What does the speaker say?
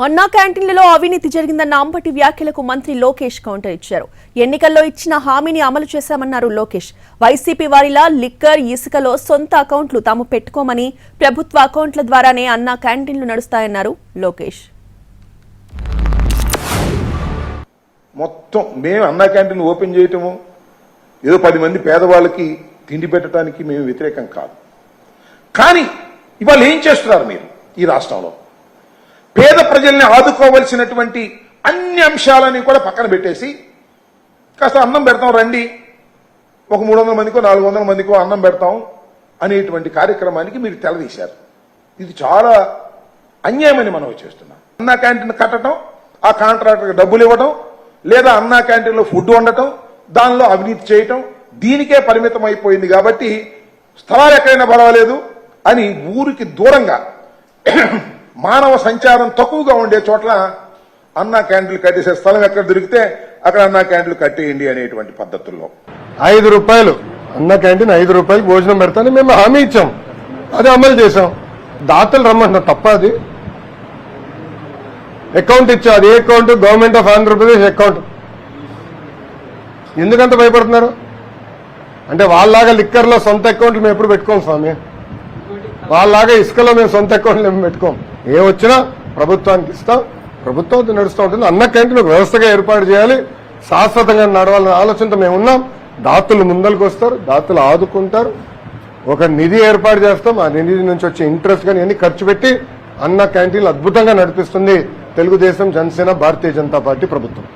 అన్నా క్యాంటీన్లలో అవినీతి జరిగిందన్న అంబటి వ్యాఖ్యలకు మంత్రి లోకేష్ కౌంటర్ ఇచ్చారు. ఎన్నికల్లో ఇచ్చిన హామీని అమలు చేశామన్నారు లోకేష్. వైసీపీ వారిలా లిక్కర్, ఇసుకలో సొంత అకౌంట్లు తాము పెట్టుకోమని, ప్రభుత్వ అకౌంట్ల ద్వారానే అన్నా క్యాంటీన్లు నడుస్తాయన్నారు లోకేష్. మొత్తం మేము అన్నా క్యాంటీన్ ఓపెన్ చేయటము ఏదో 10 మంది పేదవాళ్ళకి తిండి పెట్టడానికి మేము వ్యతిరేకం కాదు. కానీ ఇవాళ ఏం చేస్తున్నారు మీరు ఈ రాష్ట్రంలో? పేద ప్రజల్ని ఆదుకోవలసినటువంటి అన్ని అంశాలని కూడా పక్కన పెట్టేసి కాస్త అన్నం పెడతాం రండి, ఒక 300 మందికో 400 మందికో అన్నం పెడతాం అనేటువంటి కార్యక్రమానికి మీరు తెలదీశారు. ఇది చాలా అన్యాయమని మనం చేస్తున్నాం. అన్నా క్యాంటీన్ కట్టడం, ఆ కాంట్రాక్టర్కి డబ్బులు ఇవ్వడం, లేదా అన్నా క్యాంటీన్లో ఫుడ్ వండటం, దానిలో అవినీతి చేయటం, దీనికే పరిమితం అయిపోయింది. కాబట్టి స్థలాలు ఎక్కడైనా పర్వాలేదు అని ఊరికి దూరంగా మానవ సంచారం తక్కువగా ఉండే చోట్ల అన్నా క్యాంటీన్లు కట్టేసే స్థలం ఎక్కడ దొరికితే అక్కడ అన్నా క్యాంటీన్లు కట్టేయండి అనేటువంటి పద్ధతుల్లో 5 రూపాయలు అన్నా క్యాంటీన్ 5 రూపాయలు భోజనం పెడతానని మేము హామీ ఇచ్చాం. అది అమలు చేశాం. దాతలు రమ్మంటున్నాం, తప్ప అది? అకౌంట్ ఇచ్చా, అది ఏ account? Government of Andhra Pradesh account. ఎందుకంత భయపడుతున్నారు? అంటే వాళ్ళలాగా లిక్కర్లో సొంత అకౌంట్లు మేము ఎప్పుడు పెట్టుకోం స్వామి. వాళ్ళలాగా ఇసుకలో మేము సొంత అకౌంట్లు మేము పెట్టుకోం. ఏ వచ్చినా ప్రభుత్వానికి ఇస్తాం, ప్రభుత్వం నడుస్తూ ఉంటుంది. అన్న క్యాంటీన్ ఒక వ్యవస్థగా ఏర్పాటు చేయాలి, శాశ్వతంగా నడవాలనే ఆలోచనతో మేము ఉన్నాం. దాతలు ముందరికి వస్తారు, దాతలు ఆదుకుంటారు. ఒక నిధి ఏర్పాటు చేస్తాం, ఆ నిధి నుంచి వచ్చే ఇంట్రెస్ట్ కానీ అన్ని ఖర్చు పెట్టి అన్న క్యాంటీన్లు అద్భుతంగా నడిపిస్తుంది తెలుగుదేశం, జనసేన, భారతీయ జనతా పార్టీ ప్రభుత్వం.